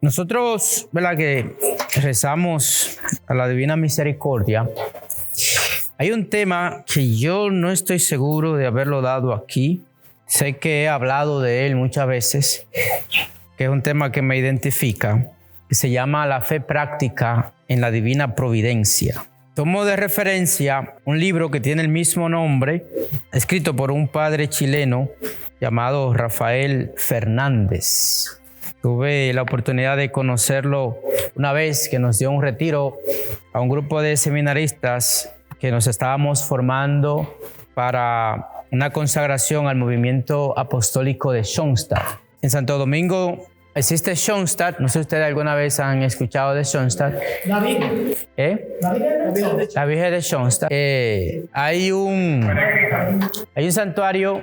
Nosotros, ¿verdad?, que rezamos a la Divina Misericordia. Hay un tema que yo no estoy seguro de haberlo dado aquí. Sé que he hablado de él muchas veces, que es un tema que me identifica, que se llama la fe práctica en la Divina Providencia. Tomo de referencia un libro que tiene el mismo nombre, escrito por un padre chileno llamado Rafael Fernández. Tuve la oportunidad de conocerlo una vez que nos dio un retiro a un grupo de seminaristas que nos estábamos formando para una consagración al movimiento apostólico de Schoenstatt. En Santo Domingo existe Schoenstatt. No sé si ustedes alguna vez han escuchado de Schoenstatt. La Virgen. La Virgen de Schoenstatt. Hay un santuario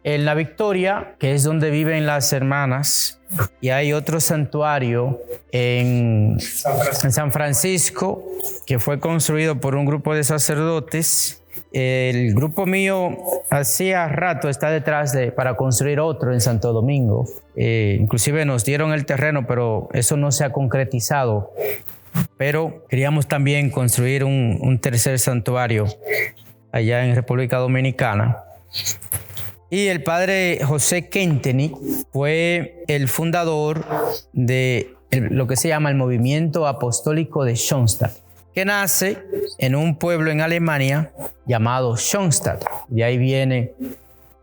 en La Victoria, que es donde viven las hermanas, y hay otro santuario en San Francisco, que fue construido por un grupo de sacerdotes. El grupo mío hacía rato está detrás para construir otro en Santo Domingo. Inclusive nos dieron el terreno, pero eso no se ha concretizado. Pero queríamos también construir un tercer santuario allá en República Dominicana. Y el padre José Kentenich fue el fundador de lo que se llama el movimiento apostólico de Schoenstatt, que nace en un pueblo en Alemania llamado Schoenstatt. De ahí viene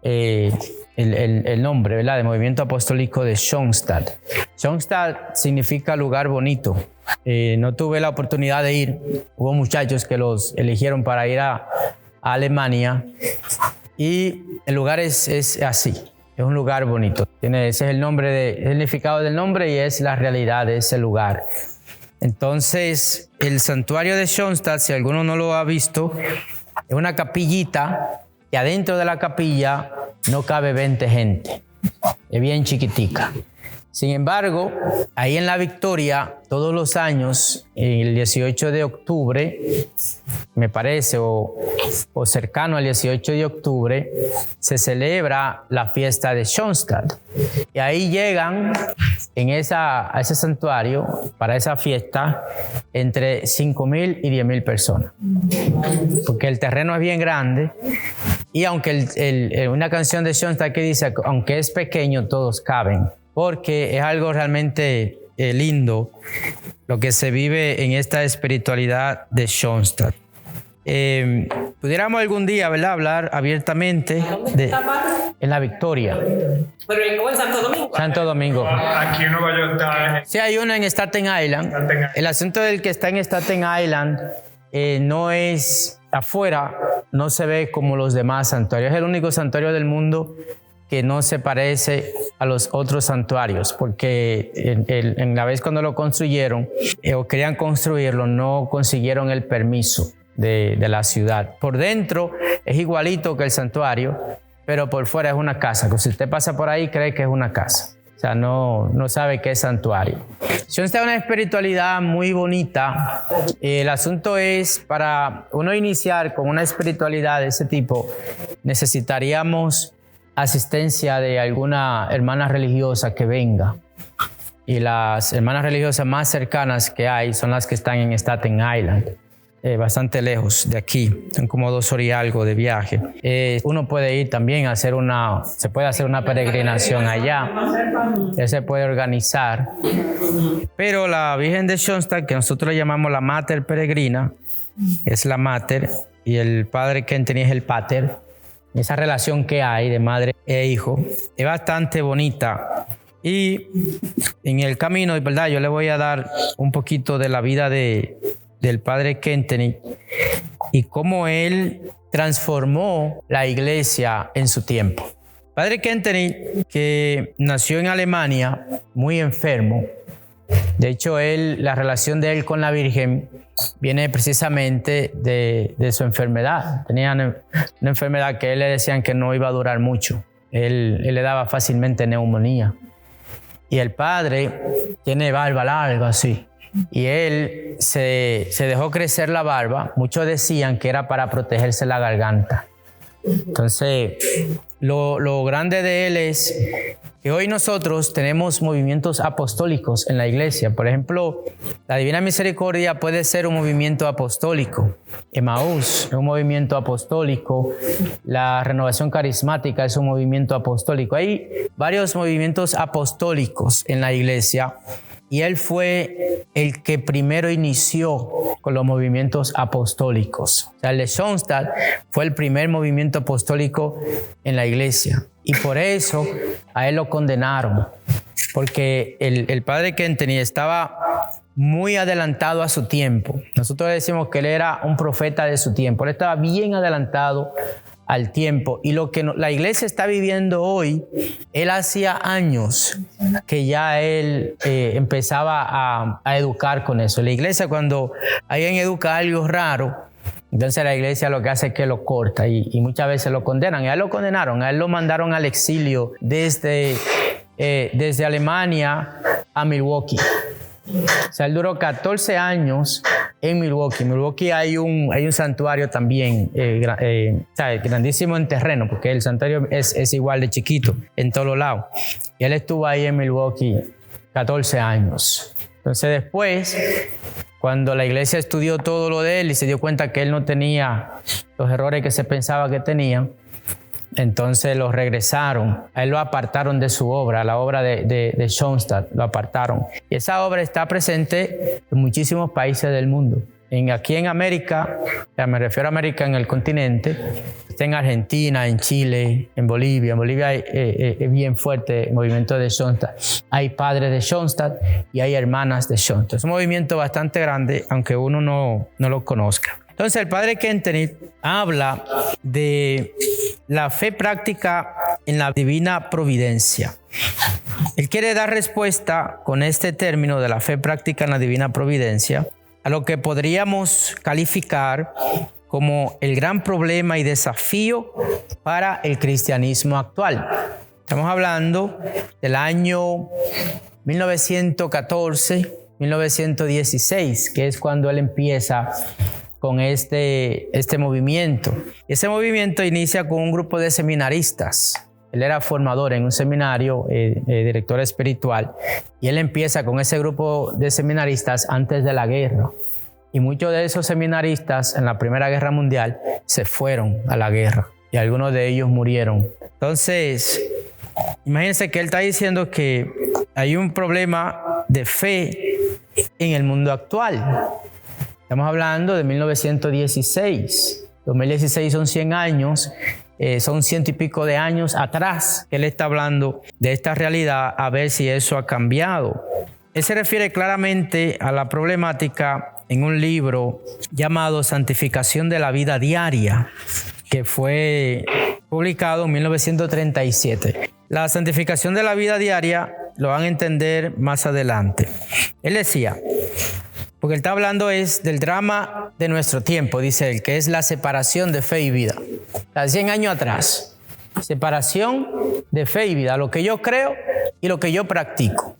el nombre, ¿verdad?, de movimiento apostólico de Schoenstatt. Schoenstatt significa lugar bonito. No tuve la oportunidad de ir. Hubo muchachos que los eligieron para ir a Alemania. Y el lugar es así, es un lugar bonito. Ese es el significado del nombre y es la realidad de ese lugar. Entonces, el santuario de Schoenstatt, si alguno no lo ha visto, es una capillita y adentro de la capilla no cabe 20 gente. Es bien chiquitica. Sin embargo, ahí en La Victoria, todos los años, el 18 de octubre, me parece, o cercano al 18 de octubre, se celebra la fiesta de Schoenstatt. Y ahí llegan a ese santuario, para esa fiesta, entre 5,000 y 10,000 personas. Porque el terreno es bien grande. Y aunque una canción de Schoenstatt que dice, aunque es pequeño, todos caben. Porque es algo realmente lindo lo que se vive en esta espiritualidad de Schoenstatt. Pudiéramos algún día, ¿verdad?, hablar abiertamente en La Victoria. Pero en Santo Domingo. Santo Domingo. Aquí en Nueva York está. Sí, hay uno en Staten Island. El asunto del que está en Staten Island no es afuera, no se ve como los demás santuarios. Es el único santuario del mundo que no se parece a los otros santuarios, porque en la vez cuando lo construyeron o querían construirlo, no consiguieron el permiso de la ciudad. Por dentro es igualito que el santuario, pero por fuera es una casa. Si usted pasa por ahí, cree que es una casa. O sea, no sabe qué es santuario. Schoenstatt es una espiritualidad muy bonita. El asunto es, para uno iniciar con una espiritualidad de ese tipo, necesitaríamos asistencia de alguna hermana religiosa que venga. Y las hermanas religiosas más cercanas que hay son las que están en Staten Island, bastante lejos de aquí, son como 2 horas y algo de viaje. Uno puede ir también a se puede hacer una peregrinación allá, ya se puede organizar. Pero la Virgen de Schoenstatt, que nosotros le llamamos la Mater Peregrina, es la Mater, y el padre Kentenich es el Pater. Esa relación que hay de madre e hijo es bastante bonita. Y en el camino, ¿verdad?, yo le voy a dar un poquito de la vida del padre Kentenich y cómo él transformó la iglesia en su tiempo. Padre Kentenich, que nació en Alemania, muy enfermo. De hecho, la relación de él con la Virgen viene precisamente de su enfermedad. Tenía una enfermedad que él le decían que no iba a durar mucho. Él le daba fácilmente neumonía. Y el padre tiene barba larga así. Y él se dejó crecer la barba. Muchos decían que era para protegerse la garganta. Entonces, lo grande de él es que hoy nosotros tenemos movimientos apostólicos en la iglesia. Por ejemplo, la Divina Misericordia puede ser un movimiento apostólico. Emaús es un movimiento apostólico. La Renovación Carismática es un movimiento apostólico. Hay varios movimientos apostólicos en la iglesia. Y él fue el que primero inició con los movimientos apostólicos. O sea, el de Schoenstatt fue el primer movimiento apostólico en la iglesia. Y por eso a él lo condenaron. Porque el padre Kentenich estaba muy adelantado a su tiempo. Nosotros decimos que él era un profeta de su tiempo. Él estaba bien adelantado al tiempo. Y lo que la iglesia está viviendo hoy, él hacía años que ya él empezaba a educar con eso. La iglesia, cuando alguien educa algo raro, entonces la iglesia lo que hace es que lo corta y muchas veces lo condenan. Y a él lo condenaron, a él lo mandaron al exilio desde Alemania a Milwaukee. O sea, él duró 14 años en Milwaukee. En Milwaukee hay un santuario también grandísimo en terreno, porque el santuario es igual de chiquito en todos lados. Y él estuvo ahí en Milwaukee 14 años. Entonces después, cuando la iglesia estudió todo lo de él y se dio cuenta que él no tenía los errores que se pensaba que tenía, entonces lo regresaron, a él lo apartaron de su obra, la obra de Schoenstatt, lo apartaron. Y esa obra está presente en muchísimos países del mundo. Aquí en América, ya me refiero a América en el continente, está en Argentina, en Chile, en Bolivia. En Bolivia es bien fuerte el movimiento de Schoenstatt. Hay padres de Schoenstatt y hay hermanas de Schoenstatt. Es un movimiento bastante grande, aunque uno no lo conozca. Entonces el padre Kentenich habla de la fe práctica en la divina providencia. Él quiere dar respuesta con este término de la fe práctica en la divina providencia a lo que podríamos calificar como el gran problema y desafío para el cristianismo actual. Estamos hablando del año 1914, 1916, que es cuando él empieza con este movimiento. Ese movimiento inicia con un grupo de seminaristas. Él era formador en un seminario, director espiritual, y él empieza con ese grupo de seminaristas antes de la guerra. Y muchos de esos seminaristas en la Primera Guerra Mundial se fueron a la guerra y algunos de ellos murieron. Entonces, imagínense que él está diciendo que hay un problema de fe en el mundo actual. Estamos hablando de 1916. 2016 son 100 años, son 100 y pico de años atrás que él está hablando de esta realidad, a ver si eso ha cambiado. Él se refiere claramente a la problemática en un libro llamado Santificación de la Vida Diaria, que fue publicado en 1937. La santificación de la vida diaria lo van a entender más adelante. Él decía, porque él está hablando es del drama de nuestro tiempo, dice él, que es la separación de fe y vida. Hace 100 años atrás, separación de fe y vida, lo que yo creo y lo que yo practico.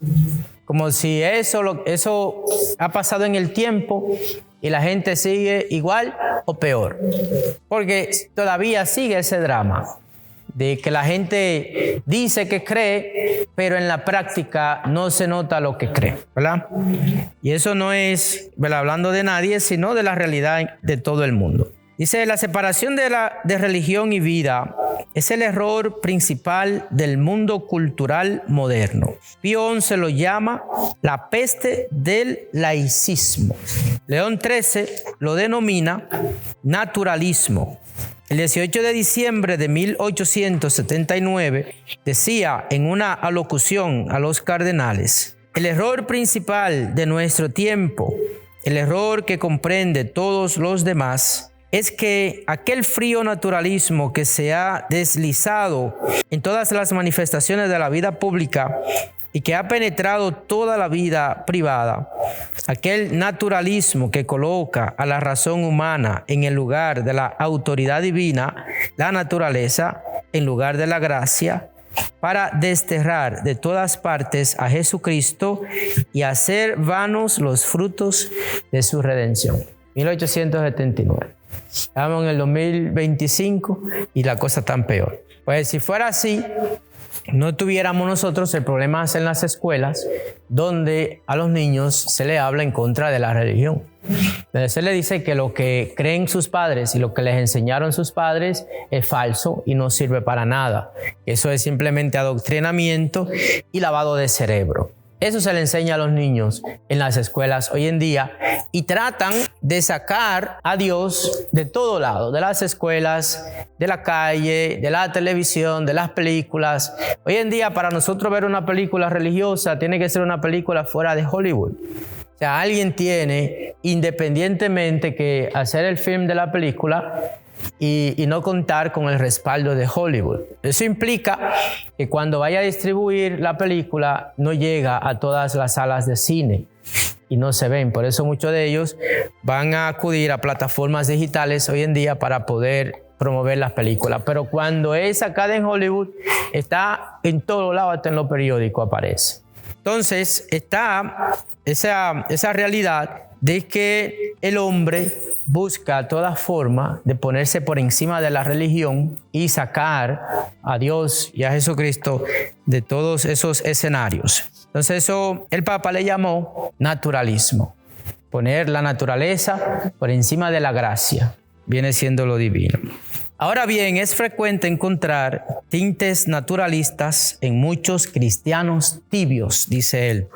Como si eso ha pasado en el tiempo y la gente sigue igual o peor. Porque todavía sigue ese drama de que la gente dice que cree, pero en la práctica no se nota lo que cree, ¿verdad? Y eso no es, ¿verdad?, hablando de nadie, sino de la realidad de todo el mundo. Dice, la separación de religión y vida es el error principal del mundo cultural moderno. Pío XI lo llama la peste del laicismo. León XIII lo denomina naturalismo. El 18 de diciembre de 1879 decía en una alocución a los cardenales: el error principal de nuestro tiempo, el error que comprende todos los demás, es que aquel frío naturalismo que se ha deslizado en todas las manifestaciones de la vida pública y que ha penetrado toda la vida privada, aquel naturalismo que coloca a la razón humana en el lugar de la autoridad divina, la naturaleza en lugar de la gracia, para desterrar de todas partes a Jesucristo y hacer vanos los frutos de su redención. 1879. Estamos en el 2025 y la cosa está peor. Pues si fuera así, no tuviéramos nosotros el problema en las escuelas donde a los niños se les habla en contra de la religión. Entonces se les dice que lo que creen sus padres y lo que les enseñaron sus padres es falso y no sirve para nada. Eso es simplemente adoctrinamiento y lavado de cerebro. Eso se le enseña a los niños en las escuelas hoy en día y tratan de sacar a Dios de todo lado, de las escuelas, de la calle, de la televisión, de las películas. Hoy en día para nosotros ver una película religiosa tiene que ser una película fuera de Hollywood. O sea, alguien tiene independientemente que hacer el film de la película y no contar con el respaldo de Hollywood. Eso implica que cuando vaya a distribuir la película no llega a todas las salas de cine y no se ven. Por eso muchos de ellos van a acudir a plataformas digitales hoy en día para poder promover las películas. Pero cuando es sacada en Hollywood, está en todo lado, hasta en los periódicos aparece. Entonces está esa realidad de que el hombre busca toda forma de ponerse por encima de la religión y sacar a Dios y a Jesucristo de todos esos escenarios. Entonces eso el Papa le llamó naturalismo. Poner la naturaleza por encima de la gracia. Viene siendo lo divino. Ahora bien, es frecuente encontrar tintes naturalistas en muchos cristianos tibios, dice él.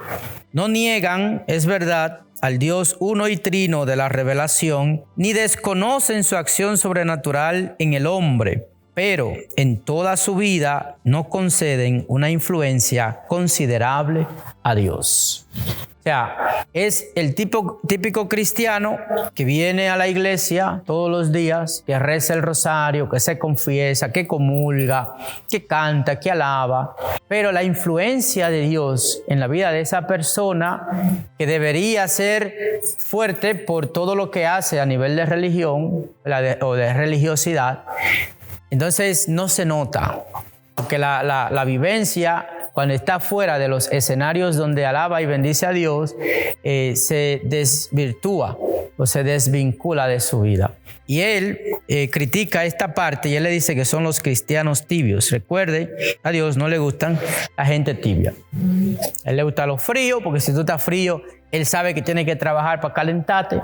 No niegan, es verdad, al Dios uno y trino de la revelación, ni desconocen su acción sobrenatural en el hombre, pero en toda su vida no conceden una influencia considerable a Dios. O sea, es el típico cristiano que viene a la iglesia todos los días, que reza el rosario, que se confiesa, que comulga, que canta, que alaba. Pero la influencia de Dios en la vida de esa persona, que debería ser fuerte por todo lo que hace a nivel de religión o de religiosidad, entonces no se nota. Porque la vivencia, cuando está fuera de los escenarios donde alaba y bendice a Dios, se desvirtúa o se desvincula de su vida. Y él critica esta parte y él le dice que son los cristianos tibios. Recuerde, a Dios no le gustan la gente tibia. A él le gusta lo frío, porque si tú estás frío, él sabe que tiene que trabajar para calentarte.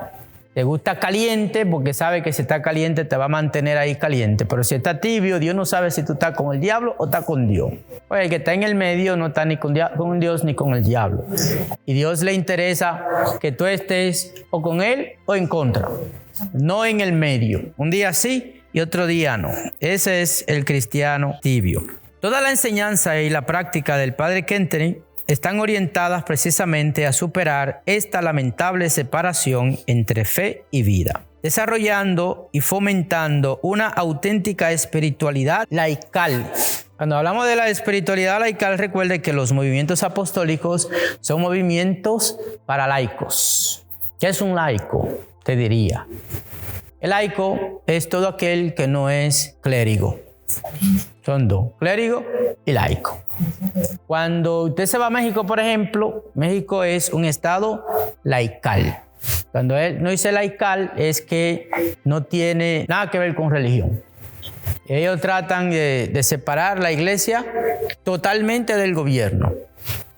Te gusta caliente porque sabe que si está caliente te va a mantener ahí caliente. Pero si está tibio, Dios no sabe si tú estás con el diablo o estás con Dios. Pues el que está en el medio no está ni con Dios ni con el diablo. Y Dios le interesa que tú estés o con Él o en contra. No en el medio. Un día sí y otro día no. Ese es el cristiano tibio. Toda la enseñanza y la práctica del Padre Kentenich están orientadas precisamente a superar esta lamentable separación entre fe y vida, desarrollando y fomentando una auténtica espiritualidad laical. Cuando hablamos de la espiritualidad laical, recuerde que los movimientos apostólicos son movimientos para laicos. ¿Qué es un laico? Te diría. El laico es todo aquel que no es clérigo. Son dos, clérigo y laico. Cuando usted se va a México, por ejemplo, México es un estado laical. Cuando él no dice laical, es que no tiene nada que ver con religión. Ellos tratan de separar la iglesia totalmente del gobierno.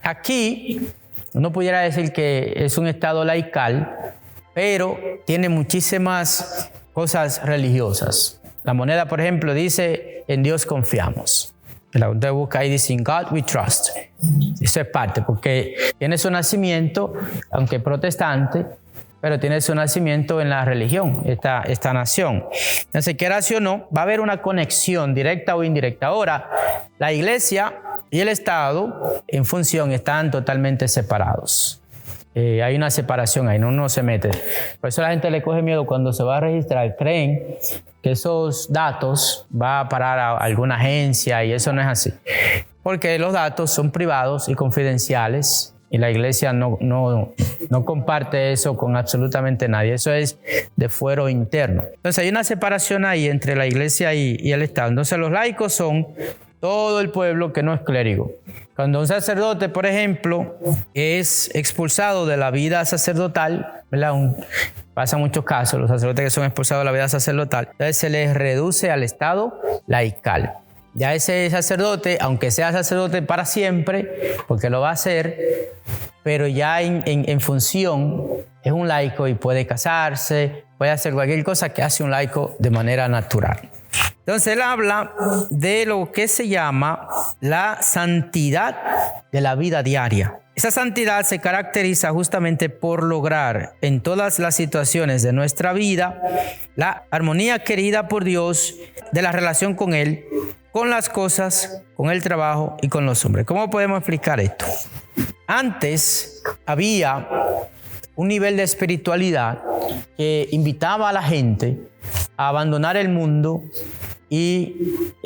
Aquí, uno pudiera decir que es un estado laical, pero tiene muchísimas cosas religiosas. La moneda, por ejemplo, dice, en Dios confiamos. Usted busca ahí, dice, in God we trust. Eso es parte, porque tiene su nacimiento, aunque protestante, pero tiene su nacimiento en la religión, esta nación. Entonces, quieras o no, va a haber una conexión directa o indirecta. Ahora, la iglesia y el Estado, en función, están totalmente separados. Hay una separación ahí, no se mete. Por eso la gente le coge miedo cuando se va a registrar. Creen que esos datos va a parar a alguna agencia y eso no es así. Porque los datos son privados y confidenciales y la iglesia no comparte eso con absolutamente nadie. Eso es de fuero interno. Entonces hay una separación ahí entre la iglesia y el Estado. Entonces los laicos son todo el pueblo que no es clérigo. Cuando un sacerdote, por ejemplo, es expulsado de la vida sacerdotal, ¿verdad? Pasa muchos casos, los sacerdotes que son expulsados de la vida sacerdotal, entonces se les reduce al estado laical. Ya ese sacerdote, aunque sea sacerdote para siempre, porque lo va a hacer, pero ya en función es un laico y puede casarse, puede hacer cualquier cosa que hace un laico de manera natural. Entonces él habla de lo que se llama la santidad de la vida diaria. Esa santidad se caracteriza justamente por lograr en todas las situaciones de nuestra vida la armonía querida por Dios de la relación con Él, con las cosas, con el trabajo y con los hombres. ¿Cómo podemos explicar esto? Antes había un nivel de espiritualidad que invitaba a la gente a abandonar el mundo y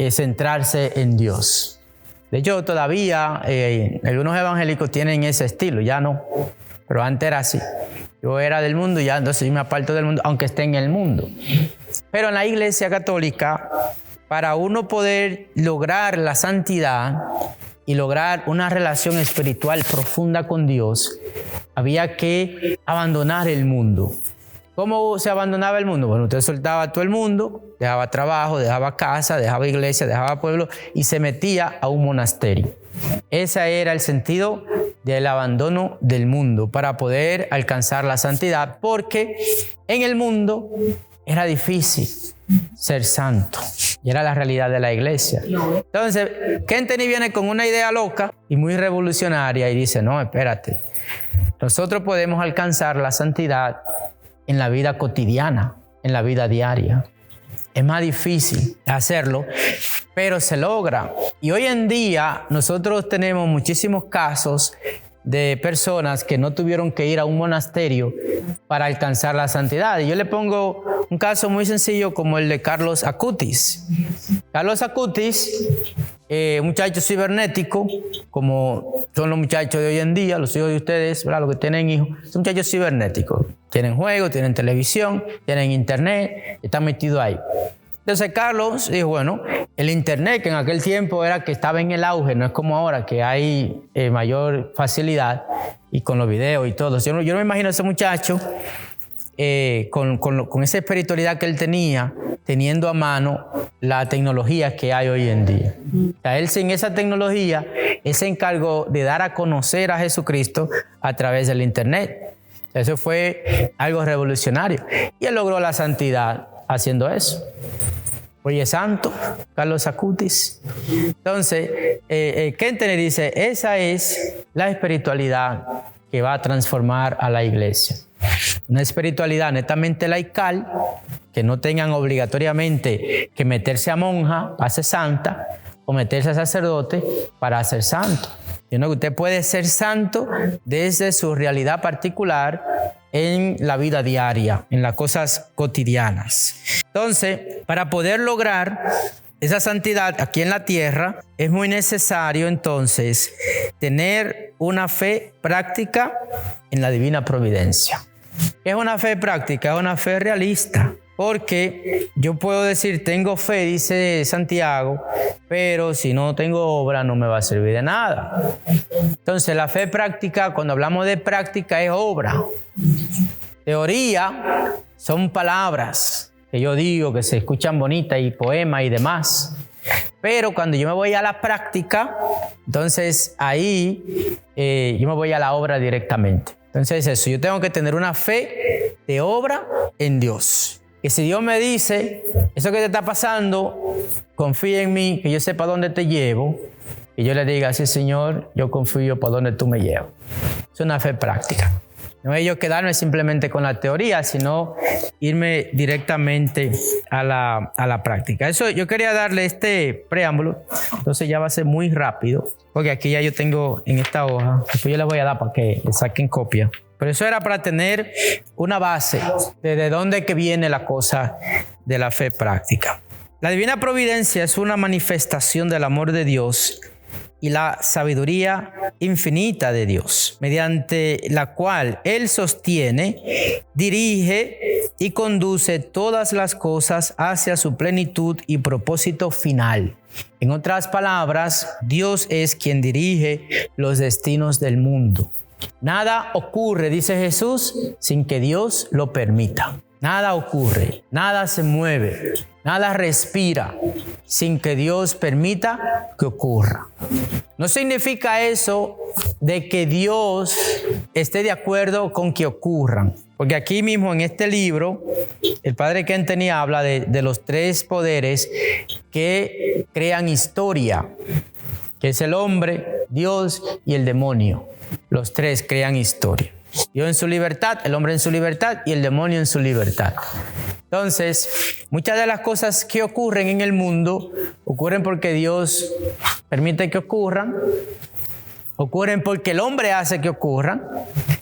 centrarse en Dios. De hecho, todavía algunos evangélicos tienen ese estilo, ya no, pero antes era así. Yo era del mundo, ya entonces yo me aparto del mundo, aunque esté en el mundo. Pero en la Iglesia Católica, para uno poder lograr la santidad y lograr una relación espiritual profunda con Dios, había que abandonar el mundo. ¿Cómo se abandonaba el mundo? Bueno, usted soltaba todo el mundo, dejaba trabajo, dejaba casa, dejaba iglesia, dejaba pueblo y se metía a un monasterio. Ese era el sentido del abandono del mundo para poder alcanzar la santidad, porque en el mundo era difícil ser santo y era la realidad de la iglesia. Entonces, Kentenny viene con una idea loca y muy revolucionaria y dice, no, espérate, nosotros podemos alcanzar la santidad en la vida cotidiana, en la vida diaria. Es más difícil hacerlo, pero se logra. Y hoy en día nosotros tenemos muchísimos casos de personas que no tuvieron que ir a un monasterio para alcanzar la santidad. Y yo le pongo un caso muy sencillo como el de Carlos Acutis. Carlos Acutis, muchacho cibernético, como son los muchachos de hoy en día, los hijos de ustedes, ¿verdad? Los que tienen hijos, son muchachos cibernéticos. Tienen juegos, tienen televisión, tienen internet, están metidos ahí. Entonces Carlos dijo, bueno, el internet que en aquel tiempo era que estaba en el auge, no es como ahora que hay mayor facilidad y con los videos y todo. Yo no me imagino a ese muchacho con esa espiritualidad que él tenía, teniendo a mano la tecnología que hay hoy en día. O sea, él sin esa tecnología, él se encargó de dar a conocer a Jesucristo a través del internet. Eso fue algo revolucionario. Y él logró la santidad haciendo eso. Oye, santo, Carlos Acutis. Entonces, Kentenny dice, esa es la espiritualidad que va a transformar a la iglesia. Una espiritualidad netamente laical, que no tengan obligatoriamente que meterse a monja para ser santa o meterse a sacerdote para ser santo. Sino que usted puede ser santo desde su realidad particular en la vida diaria, en las cosas cotidianas. Entonces, para poder lograr esa santidad aquí en la tierra, es muy necesario entonces tener una fe práctica en la divina providencia. ¿Qué es una fe práctica? Es una fe realista. Porque yo puedo decir, tengo fe, dice Santiago, pero si no tengo obra no me va a servir de nada. Entonces la fe práctica, cuando hablamos de práctica, es obra. Teoría son palabras que yo digo, que se escuchan bonitas y poemas y demás. Pero cuando yo me voy a la práctica, entonces ahí yo me voy a la obra directamente. Entonces eso, yo tengo que tener una fe de obra en Dios. Que si Dios me dice, eso que te está pasando, confía en mí, que yo sepa dónde te llevo, y yo le diga, sí Señor, yo confío por dónde tú me llevas. Es una fe práctica. No es yo quedarme simplemente con la teoría, sino irme directamente a la práctica. Eso yo quería darle este preámbulo, entonces ya va a ser muy rápido, porque aquí ya yo tengo en esta hoja, después yo les voy a dar para que le saquen copia. Pero eso era para tener una base de dónde que viene la cosa de la fe práctica. La divina providencia es una manifestación del amor de Dios y la sabiduría infinita de Dios, mediante la cual Él sostiene, dirige y conduce todas las cosas hacia su plenitud y propósito final. En otras palabras, Dios es quien dirige los destinos del mundo. Nada ocurre, dice Jesús, sin que Dios lo permita. Nada ocurre, nada se mueve, nada respira sin que Dios permita que ocurra. No significa eso de que Dios esté de acuerdo con que ocurran. Porque aquí mismo en este libro, el padre Kentenny habla de los tres poderes que crean historia, que es el hombre, Dios y el demonio. Los tres crean historia. Dios en su libertad, el hombre en su libertad y el demonio en su libertad. Entonces, muchas de las cosas que ocurren en el mundo ocurren porque Dios permite que ocurran, ocurren porque el hombre hace que ocurran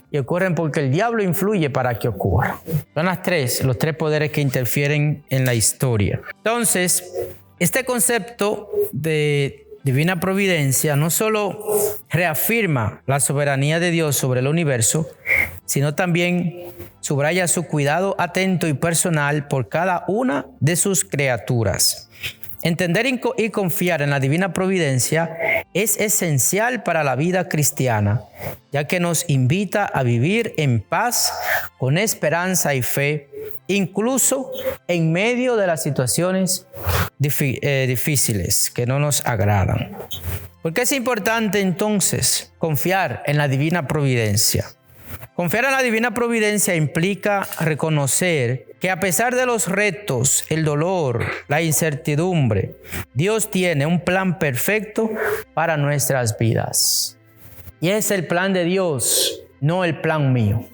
y ocurren porque el diablo influye para que ocurran. Son los tres poderes que interfieren en la historia. Entonces, este concepto de divina providencia no solo reafirma la soberanía de Dios sobre el universo, sino también subraya su cuidado atento y personal por cada una de sus criaturas. Entender y confiar en la divina providencia es esencial para la vida cristiana, ya que nos invita a vivir en paz, con esperanza y fe, incluso en medio de las situaciones difíciles que no nos agradan. ¿Por qué es importante entonces confiar en la divina providencia? Confiar en la divina providencia implica reconocer que a pesar de los retos, el dolor, la incertidumbre, Dios tiene un plan perfecto para nuestras vidas. Y es el plan de Dios, no el plan mío.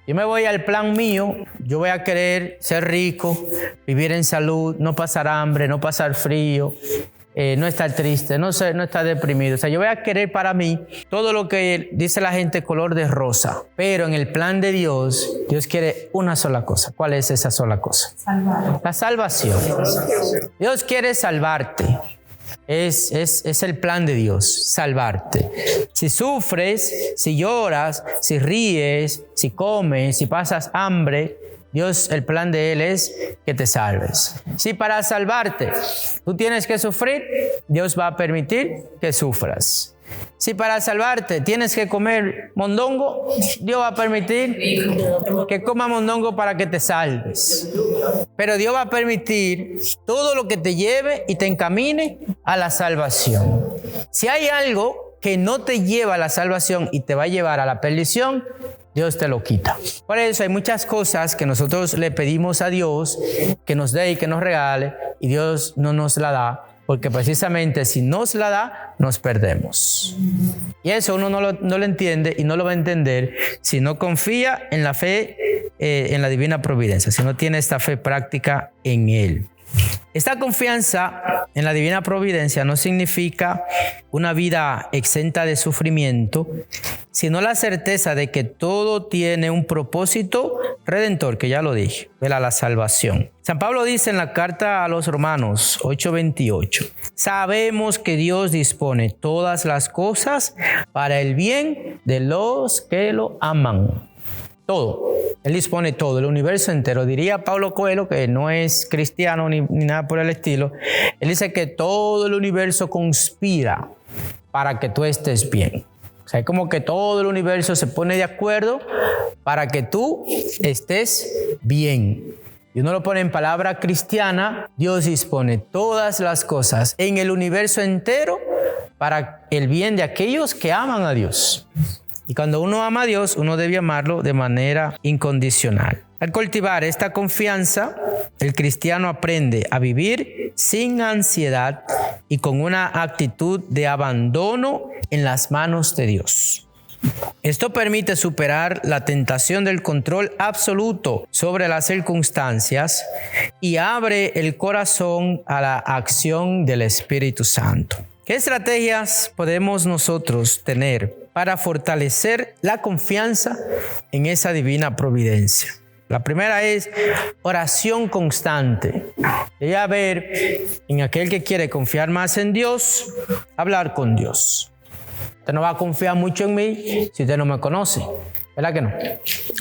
Yo me voy al plan mío, yo voy a querer ser rico, vivir en salud, no pasar hambre, no pasar frío, no estar triste, no estar deprimido. O sea, yo voy a querer para mí todo lo que dice la gente color de rosa. Pero en el plan de Dios, Dios quiere una sola cosa. ¿Cuál es esa sola cosa? Salvar. La salvación. Dios quiere salvarte. Es el plan de Dios, salvarte. Si sufres, si lloras, si ríes, si comes, si pasas hambre, Dios, el plan de Él es que te salves. Si para salvarte tú tienes que sufrir, Dios va a permitir que sufras. Si para salvarte tienes que comer mondongo, Dios va a permitir que comas mondongo para que te salves. Pero Dios va a permitir todo lo que te lleve y te encamine a la salvación. Si hay algo que no te lleva a la salvación y te va a llevar a la perdición, Dios te lo quita. Por eso hay muchas cosas que nosotros le pedimos a Dios que nos dé y que nos regale, y Dios no nos la da, porque precisamente si nos la da, nos perdemos. Y eso uno no lo entiende y no lo va a entender si no confía en la fe, en la divina providencia, si no tiene esta fe práctica en Él. Esta confianza en la divina providencia no significa una vida exenta de sufrimiento, sino la certeza de que todo tiene un propósito redentor, que ya lo dije, la salvación. San Pablo dice en la carta a los Romanos 8:28, sabemos que Dios dispone todas las cosas para el bien de los que lo aman. Todo. Él dispone todo, el universo entero. Diría Paulo Coelho, que no es cristiano ni nada por el estilo. Él dice que todo el universo conspira para que tú estés bien. O sea, es como que todo el universo se pone de acuerdo para que tú estés bien. Y uno lo pone en palabra cristiana. Dios dispone todas las cosas en el universo entero para el bien de aquellos que aman a Dios. Y cuando uno ama a Dios, uno debe amarlo de manera incondicional. Al cultivar esta confianza, el cristiano aprende a vivir sin ansiedad y con una actitud de abandono en las manos de Dios. Esto permite superar la tentación del control absoluto sobre las circunstancias y abre el corazón a la acción del Espíritu Santo. ¿Qué estrategias podemos nosotros tener para fortalecer la confianza en esa divina providencia? La primera es oración constante. Debe haber en aquel que quiere confiar más en Dios, hablar con Dios. Usted no va a confiar mucho en mí si usted no me conoce. ¿Verdad que no?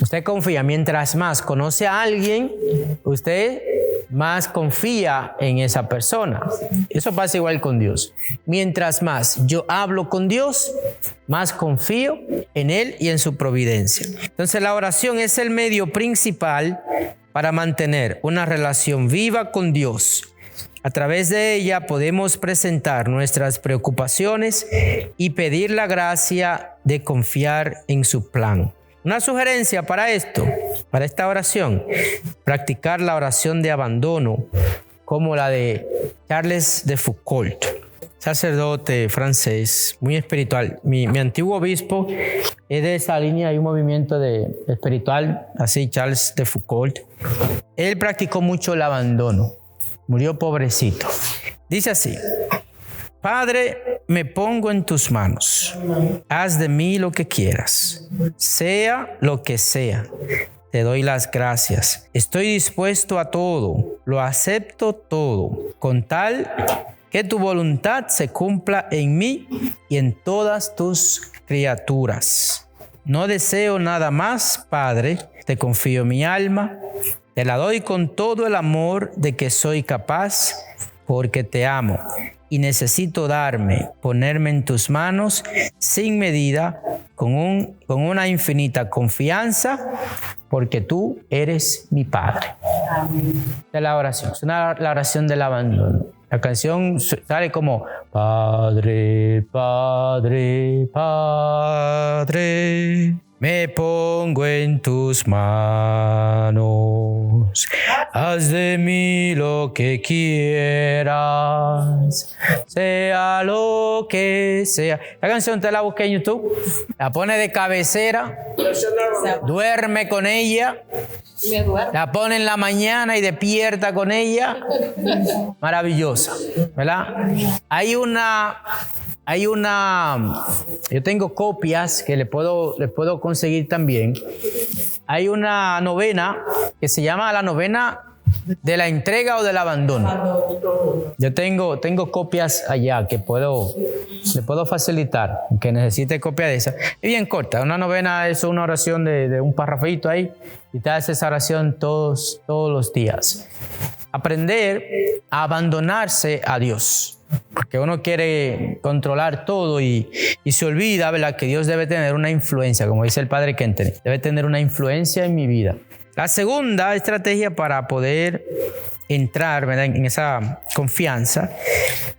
Usted confía. Mientras más conoce a alguien, usted más confía en esa persona. Eso pasa igual con Dios. Mientras más yo hablo con Dios, más confío en Él y en su providencia. Entonces la oración es el medio principal para mantener una relación viva con Dios. A través de ella podemos presentar nuestras preocupaciones y pedir la gracia de confiar en su plan. Una sugerencia para esto, para esta oración, practicar la oración de abandono, como la de Charles de Foucault, sacerdote francés, muy espiritual. Mi antiguo obispo es de esa línea, hay un movimiento de espiritual, así, Charles de Foucault. Él practicó mucho el abandono, murió pobrecito. Dice así: Padre, me pongo en tus manos. Haz de mí lo que quieras, sea lo que sea. Te doy las gracias. Estoy dispuesto a todo, lo acepto todo, con tal que tu voluntad se cumpla en mí y en todas tus criaturas. No deseo nada más, Padre. Te confío mi alma. Te la doy con todo el amor de que soy capaz, porque te amo y necesito ponerme en tus manos sin medida, con una infinita confianza, porque tú eres mi Padre. De la oración, es la oración del abandono. La canción sale como: Padre, Padre, Padre, me pongo en tus manos. Haz de mí lo que quieras, sea lo que sea. La canción te la busqué en YouTube, la pone de cabecera, duerme con ella, la pone en la mañana y despierta con ella. Maravillosa, ¿verdad? Yo tengo copias que le puedo conseguir también. Hay una novena que se llama la novena de la entrega o del abandono. Yo tengo copias allá que le puedo facilitar, que necesite copia de esa. Es bien corta, una novena es una oración de un parrafito ahí, y te hace esa oración todos los días. Aprender a abandonarse a Dios, porque uno quiere controlar todo y se olvida, ¿verdad?, que Dios debe tener una influencia, como dice el padre Kentenny, debe tener una influencia en mi vida. La segunda estrategia para poder entrar, ¿verdad?, en esa confianza: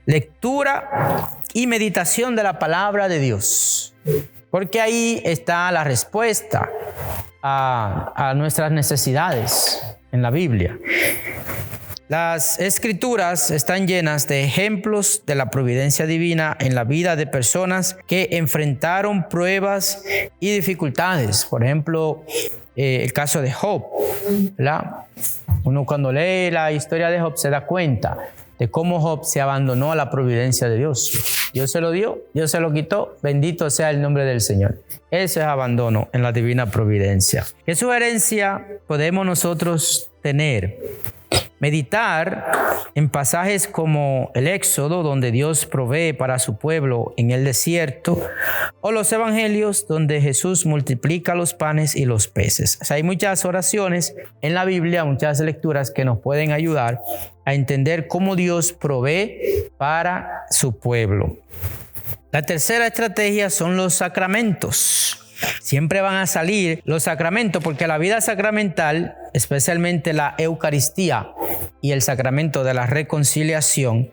lectura y meditación de la palabra de Dios, porque ahí está la respuesta a nuestras necesidades en la Biblia. Las escrituras están llenas de ejemplos de la providencia divina en la vida de personas que enfrentaron pruebas y dificultades. Por ejemplo, el caso de Job, ¿verdad? Uno cuando lee la historia de Job se da cuenta de cómo Job se abandonó a la providencia de Dios. Dios se lo dio, Dios se lo quitó, bendito sea el nombre del Señor. Eso es abandono en la divina providencia. ¿Qué sugerencia podemos nosotros tener? Meditar en pasajes como el Éxodo, donde Dios provee para su pueblo en el desierto, o los evangelios, donde Jesús multiplica los panes y los peces. O sea, hay muchas oraciones en la Biblia, muchas lecturas que nos pueden ayudar a entender cómo Dios provee para su pueblo. La tercera estrategia son los sacramentos. Siempre van a salir los sacramentos, porque la vida sacramental, especialmente la Eucaristía y el sacramento de la reconciliación,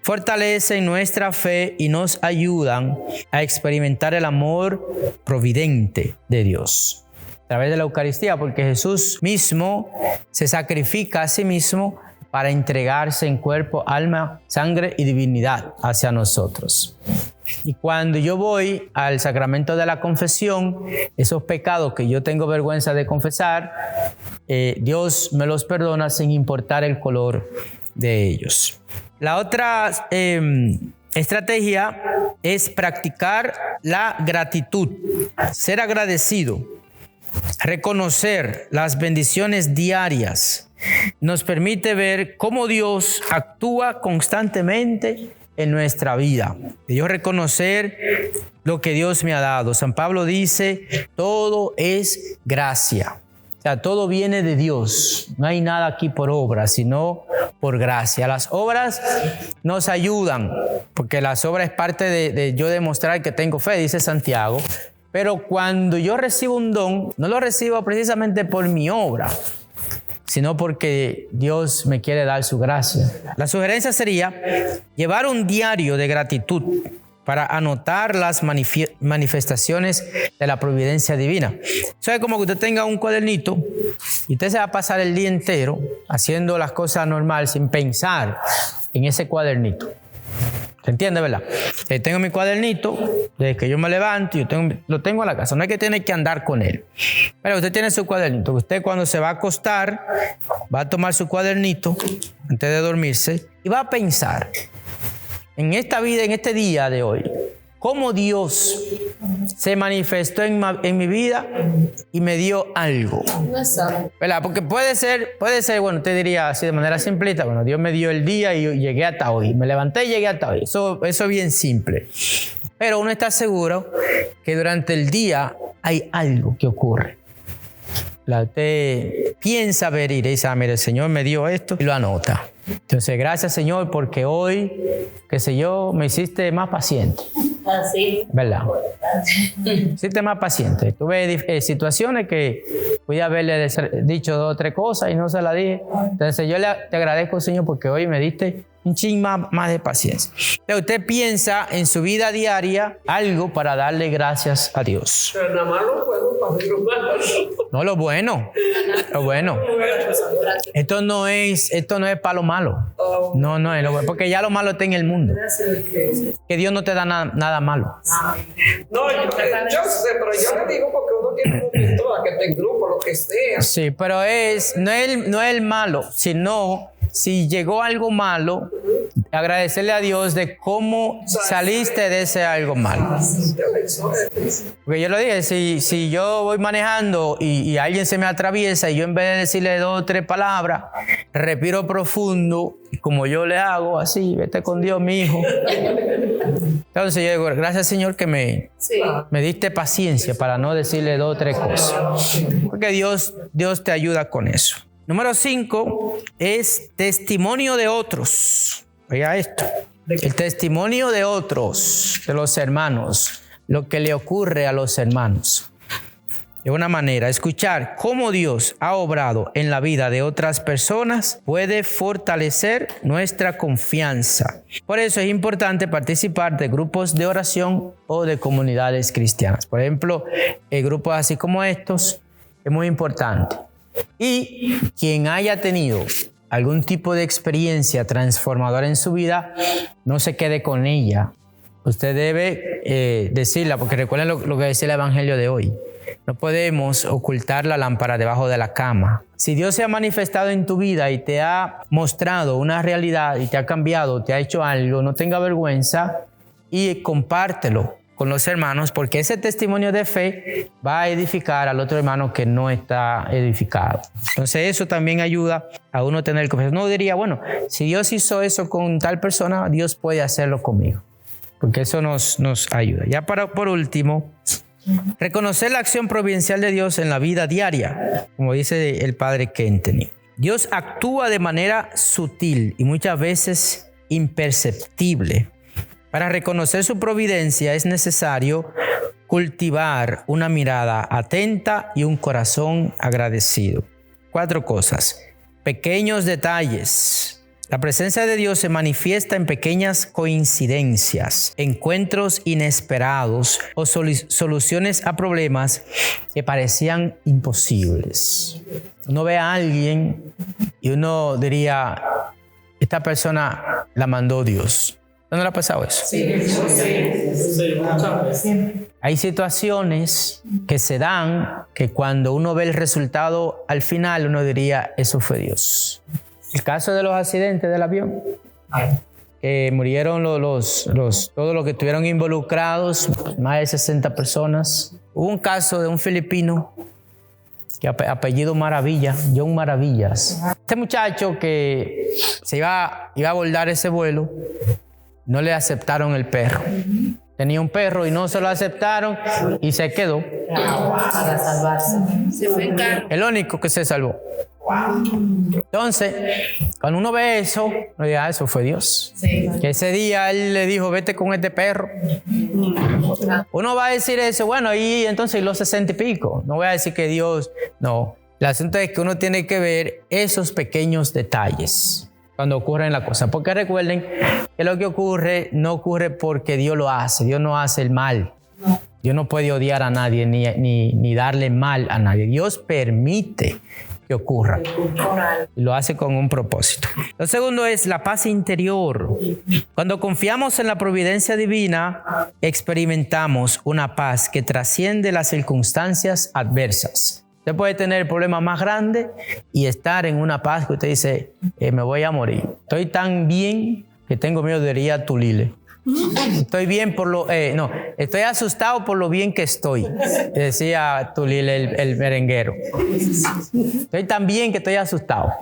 fortalecen nuestra fe y nos ayudan a experimentar el amor providente de Dios a través de la Eucaristía, porque Jesús mismo se sacrifica a sí mismo para entregarse en cuerpo, alma, sangre y divinidad hacia nosotros. Y cuando yo voy al sacramento de la confesión, esos pecados que yo tengo vergüenza de confesar, Dios me los perdona sin importar el color de ellos. La otra estrategia es practicar la gratitud, ser agradecido, reconocer las bendiciones diarias. Nos permite ver cómo Dios actúa constantemente en nuestra vida. Y yo reconocer lo que Dios me ha dado. San Pablo dice: todo es gracia. sea, todo viene de Dios. No hay nada aquí por obra, sino por gracia. Las obras nos ayudan, porque las obras es parte de yo demostrar que tengo fe, dice Santiago. Pero cuando yo recibo un don, no lo recibo precisamente por mi obra, sino porque Dios me quiere dar su gracia. La sugerencia sería llevar un diario de gratitud para anotar las manifestaciones de la providencia divina. Eso es como que usted tenga un cuadernito y usted se va a pasar el día entero haciendo las cosas normal sin pensar en ese cuadernito. ¿Se entiende, verdad? Tengo mi cuadernito, desde que yo me levanto, lo tengo en la casa. No es que tiene que andar con él. Pero usted tiene su cuadernito. Usted cuando se va a acostar, va a tomar su cuadernito antes de dormirse y va a pensar en esta vida, en este día de hoy, cómo Dios se manifestó en mi vida y me dio algo. ¿Verdad? Porque puede ser, bueno, usted diría así de manera simplista, bueno, Dios me dio el día y yo llegué hasta hoy. Me levanté y llegué hasta hoy. Eso es bien simple. Pero uno está seguro que durante el día hay algo que ocurre. Usted piensa ver y dice, mire, el Señor me dio esto y lo anota. Entonces, gracias, Señor, porque hoy, qué sé yo, me hiciste más paciente. Así. ¿Verdad? Hiciste más paciente. Tuve situaciones que voy a haberle dicho 2 o 3 cosas y no se las dije. Entonces, yo te agradezco, Señor, porque hoy me diste un ching más de paciencia. Entonces, usted piensa en su vida diaria algo para darle gracias a Dios. Pero nada más lo bueno para mí, no lo bueno. Lo bueno. Esto no es para lo malo. No es lo bueno, porque ya lo malo está en el mundo. Que Dios no te da nada malo. No, yo sé, pero yo le digo porque uno tiene un momento a que esté en grupo, lo que sea. Sí, pero no es el malo, sino si llegó algo malo, agradecerle a Dios de cómo saliste de ese algo malo. Porque yo lo dije, si yo voy manejando y alguien se me atraviesa y yo en vez de decirle 2 o 3 palabras, respiro profundo, como yo le hago, así, vete con Dios, mi hijo. Entonces yo digo, gracias, Señor, que me diste paciencia para no decirle 2 o 3 cosas. Porque Dios te ayuda con eso. Número 5 es testimonio de otros. Oiga esto. El testimonio de otros, de los hermanos, lo que le ocurre a los hermanos. De una manera, escuchar cómo Dios ha obrado en la vida de otras personas puede fortalecer nuestra confianza. Por eso es importante participar de grupos de oración o de comunidades cristianas. Por ejemplo, grupos así como estos es muy importante. Y quien haya tenido algún tipo de experiencia transformadora en su vida, no se quede con ella. Usted debe decirla, porque recuerden lo que decía el Evangelio de hoy. No podemos ocultar la lámpara debajo de la cama. Si Dios se ha manifestado en tu vida y te ha mostrado una realidad y te ha cambiado, te ha hecho algo, no tenga vergüenza y compártelo con los hermanos, porque ese testimonio de fe va a edificar al otro hermano que no está edificado. Entonces eso también ayuda a uno tener confianza. No diría, bueno, si Dios hizo eso con tal persona, Dios puede hacerlo conmigo, porque eso nos ayuda. Ya por último, reconocer la acción providencial de Dios en la vida diaria, como dice el padre Kentenny. Dios actúa de manera sutil y muchas veces imperceptible. Para reconocer su providencia es necesario cultivar una mirada atenta y un corazón agradecido. 4 cosas. Pequeños detalles. La presencia de Dios se manifiesta en pequeñas coincidencias, encuentros inesperados o soluciones a problemas que parecían imposibles. Uno ve a alguien y uno diría, esta persona la mandó Dios. ¿No le ha pasado eso? Sí, muchas veces. Hay situaciones que se dan que cuando uno ve el resultado al final, uno diría, eso fue Dios. El caso de los accidentes del avión, que murieron todos los que estuvieron involucrados, más de 60 personas. Hubo un caso de un filipino, que apellido Maravilla, John Maravillas. Este muchacho que se iba a abordar ese vuelo, no le aceptaron el perro. Tenía un perro y no se lo aceptaron y se quedó. Para salvarse. Se fue en carro. El único que se salvó. Entonces, cuando uno ve eso, uno dice, eso fue Dios. Sí. Que ese día él le dijo, vete con este perro. Uno va a decir eso, bueno, y entonces los 60 y pico. No voy a decir que Dios, no. El asunto es que uno tiene que ver esos pequeños detalles cuando ocurren las cosas. Porque recuerden que lo que ocurre no ocurre porque Dios lo hace. Dios no hace el mal. Dios no puede odiar a nadie ni darle mal a nadie. Dios permite que ocurra. Y lo hace con un propósito. Lo segundo es la paz interior. Cuando confiamos en la providencia divina, experimentamos una paz que trasciende las circunstancias adversas. Usted puede tener el problema más grande y estar en una paz que usted dice, me voy a morir. Estoy tan bien que tengo miedo de ir a Tulile. Estoy bien estoy asustado por lo bien que estoy, decía Tulile el merenguero. Estoy tan bien que estoy asustado,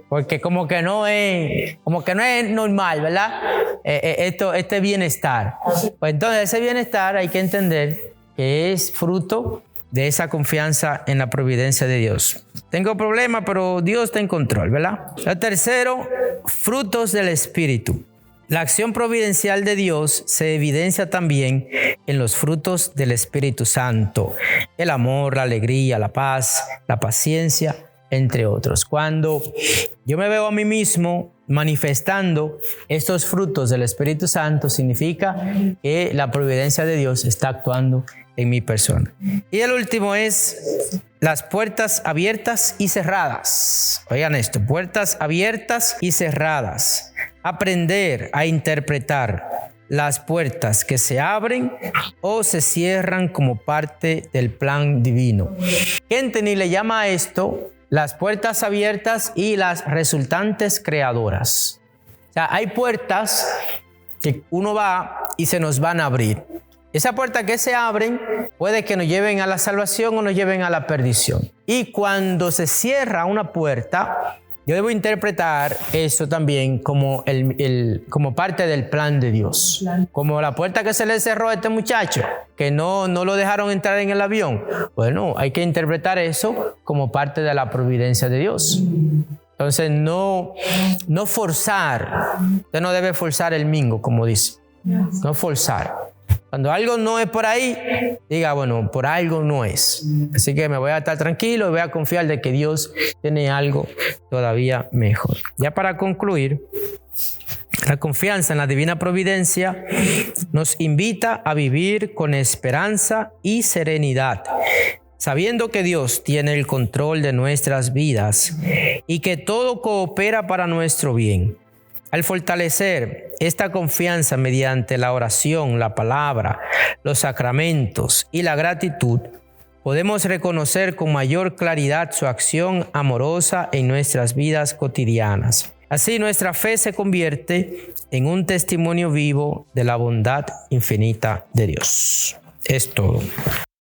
porque como que no es normal, ¿verdad? Este bienestar. Pues entonces ese bienestar hay que entender que es fruto de esa confianza en la providencia de Dios. Tengo problemas, pero Dios está en control, ¿verdad? Lo tercero, frutos del Espíritu. La acción providencial de Dios se evidencia también en los frutos del Espíritu Santo. El amor, la alegría, la paz, la paciencia, entre otros. Cuando yo me veo a mí mismo manifestando estos frutos del Espíritu Santo, significa que la providencia de Dios está actuando en mi persona. Y el último es las puertas abiertas y cerradas. Oigan esto, puertas abiertas y cerradas. Aprender a interpretar las puertas que se abren o se cierran como parte del plan divino. Kentenny le llama a esto las puertas abiertas y las resultantes creadoras. O sea, hay puertas que uno va y se nos van a abrir. Esa puerta que se abren puede que nos lleven a la salvación o nos lleven a la perdición. Y cuando se cierra una puerta, yo debo interpretar eso también como parte del plan de Dios. Como la puerta que se le cerró a este muchacho, que no lo dejaron entrar en el avión. Bueno, hay que interpretar eso como parte de la providencia de Dios. Entonces, no forzar. Usted no debe forzar el mingo, como dice. No forzar. Cuando algo no es por ahí, diga, bueno, por algo no es. Así que me voy a estar tranquilo y voy a confiar de que Dios tiene algo todavía mejor. Ya para concluir, la confianza en la divina providencia nos invita a vivir con esperanza y serenidad, sabiendo que Dios tiene el control de nuestras vidas y que todo coopera para nuestro bien. Al fortalecer esta confianza mediante la oración, la palabra, los sacramentos y la gratitud, podemos reconocer con mayor claridad su acción amorosa en nuestras vidas cotidianas. Así nuestra fe se convierte en un testimonio vivo de la bondad infinita de Dios. Es todo.